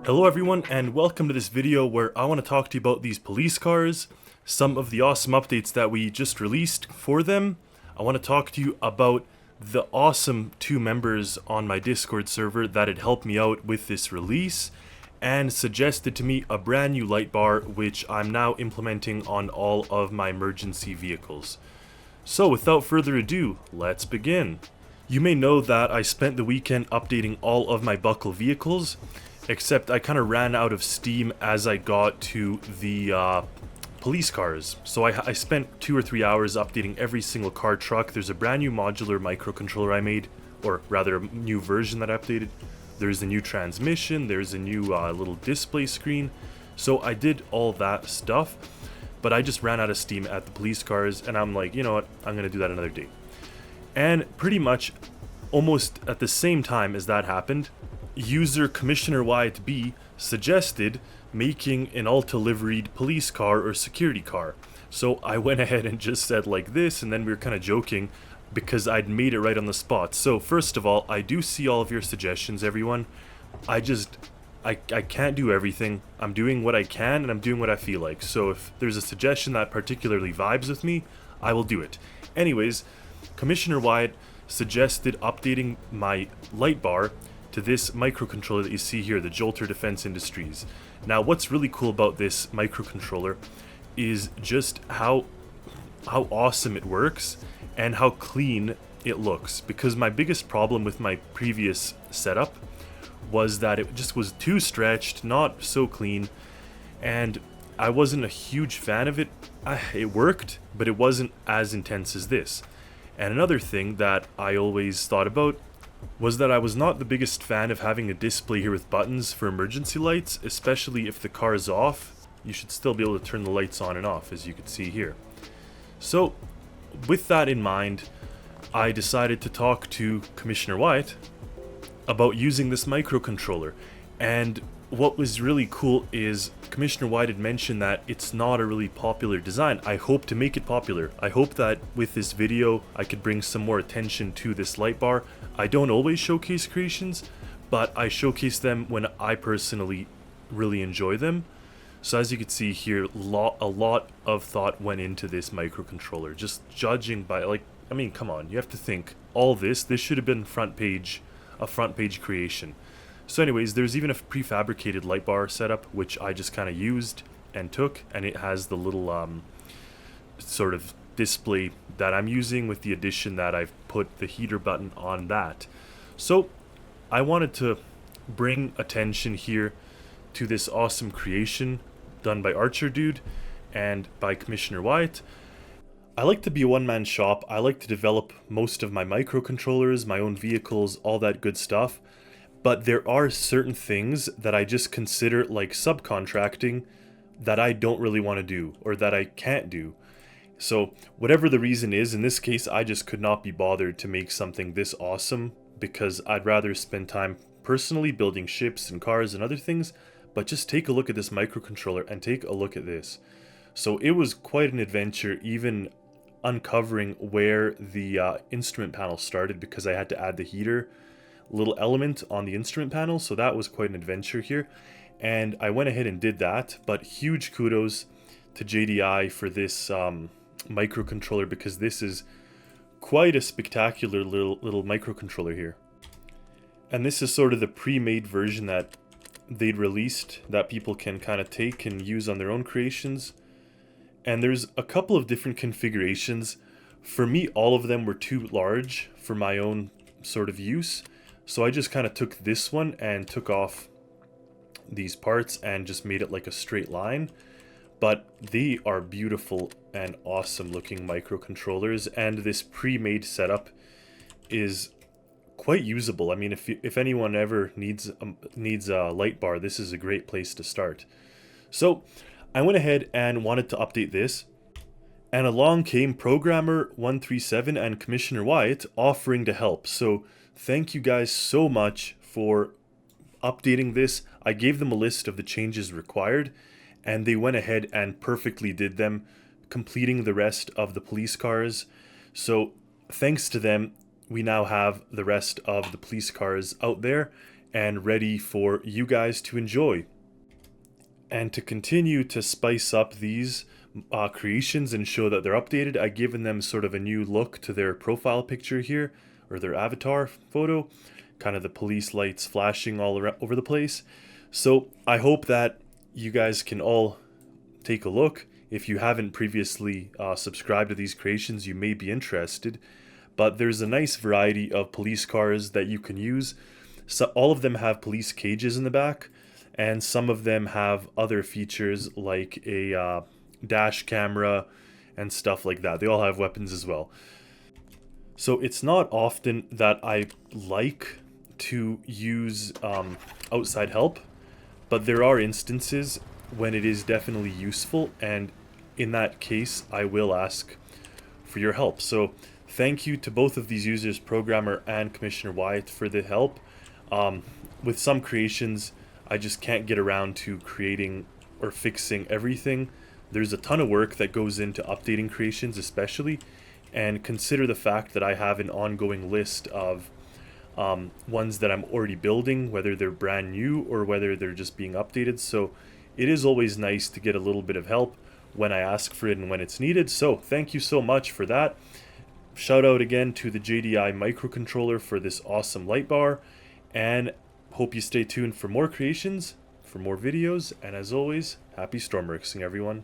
Hello everyone, and welcome to this video where I want to talk to you about these police cars, some of the awesome updates that we just released for them. I want to talk to you about the awesome two members on my Discord server that had helped me out with this release and suggested to me a brand new Lightbar which I'm now implementing on all of my emergency vehicles. So without further ado, let's begin. You may know that I spent the weekend updating all of my Buckle vehicles, except I kind of ran out of steam as I got to the police cars. So I spent 2 or 3 hours updating every single car truck. There's a brand new modular microcontroller I made, or rather a new version that I updated. There's a new transmission, there's a new little display screen. So I did all that stuff, but I just ran out of steam at the police cars, and I'm like, you know what, I'm gonna do that another day. And pretty much almost at the same time as that happened, user Commissioner Wyatt B suggested making an Alta-liveried police car or security car. So I went ahead and just said like this, and then we were kind of joking because I'd made it right on the spot. So first of all, I do see all of your suggestions, everyone. I can't do everything. I'm doing what I can, and I'm doing what I feel like. So if there's a suggestion that particularly vibes with me, I will do it. Anyways, Commissioner Wyatt suggested updating my Lightbar to this microcontroller that you see here, the Jolter Defense Industries. Now, what's really cool about this microcontroller is just how awesome it works and how clean it looks. Because my biggest problem with my previous setup was that it just was too stretched, not so clean, and I wasn't a huge fan of it. It worked, but it wasn't as intense as this. And another thing that I always thought about was that I was not the biggest fan of having a display here with buttons for emergency lights, especially if the car is off. You should still be able to turn the lights on and off, as you can see here. So, with that in mind, I decided to talk to Commissioner Wyatt about using this microcontroller. And what was really cool is Commissioner Wyatt had mentioned that it's not a really popular design. I hope to make it popular. I hope that with this video I could bring some more attention to this Lightbar. I don't always showcase creations, but I showcase them when I personally really enjoy them. So as you can see here, a lot of thought went into this microcontroller. Just judging by, like, I mean, come on, you have to think, all this should have been a front page creation. So anyways, there's even a prefabricated Lightbar setup, which I just kind of used and took, and it has the little sort of display that I'm using, with the addition that I've put the heater button on that. So I wanted to bring attention here to this awesome creation done by Archer Dude and by Commissioner Wyatt. I like to be a one-man shop. I like to develop most of my microcontrollers, my own vehicles, all that good stuff. But there are certain things that I just consider like subcontracting that I don't really want to do, or that I can't do. So whatever the reason is, in this case I just could not be bothered to make something this awesome, because I'd rather spend time personally building ships and cars and other things. But just take a look at this microcontroller and take a look at this. So it was quite an adventure, even uncovering where the instrument panel started, because I had to add the heater little element on the instrument panel. So that was quite an adventure here, and I went ahead and did that. But huge kudos to JDI for this microcontroller, because this is quite a spectacular little microcontroller here. And this is sort of the pre-made version that they'd released that people can kind of take and use on their own creations. And there's a couple of different configurations. For me, all of them were too large for my own sort of use, so I just kind of took this one and took off these parts and just made it like a straight line. But they are beautiful and awesome looking microcontrollers, and this pre-made setup is quite usable. I mean, if anyone ever needs a Lightbar, this is a great place to start. So I went ahead and wanted to update this, and along came Programmer 137 and Commissioner Wyatt offering to help. So thank you guys so much for updating this. I gave them a list of the changes required, and they went ahead and perfectly did them, completing the rest of the police cars. So thanks to them, we now have the rest of the police cars out there, and ready for you guys to enjoy. And to continue to spice up these creations and show that they're updated, I've given them sort of a new look to their profile picture here, or their avatar photo, kind of the police lights flashing all around over the place. So I hope that you guys can all take a look. If you haven't previously subscribed to these creations, you may be interested. But there's a nice variety of police cars that you can use. So all of them have police cages in the back, and some of them have other features like a dash camera and stuff like that. They all have weapons as well. So it's not often that I like to use outside help, but there are instances when it is definitely useful, and in that case I will ask for your help. So thank you to both of these users, Programmer and Commissioner Wyatt, for the help. With some creations I just can't get around to creating or fixing everything. There's a ton of work that goes into updating creations especially, and consider the fact that I have an ongoing list of ones that I'm already building, whether they're brand new or whether they're just being updated. So it is always nice to get a little bit of help when I ask for it and when it's needed. So thank you so much for that. Shout out again to the JDI microcontroller for this awesome light bar, and hope you stay tuned for more creations, for more videos, and as always, happy Stormworksing, everyone.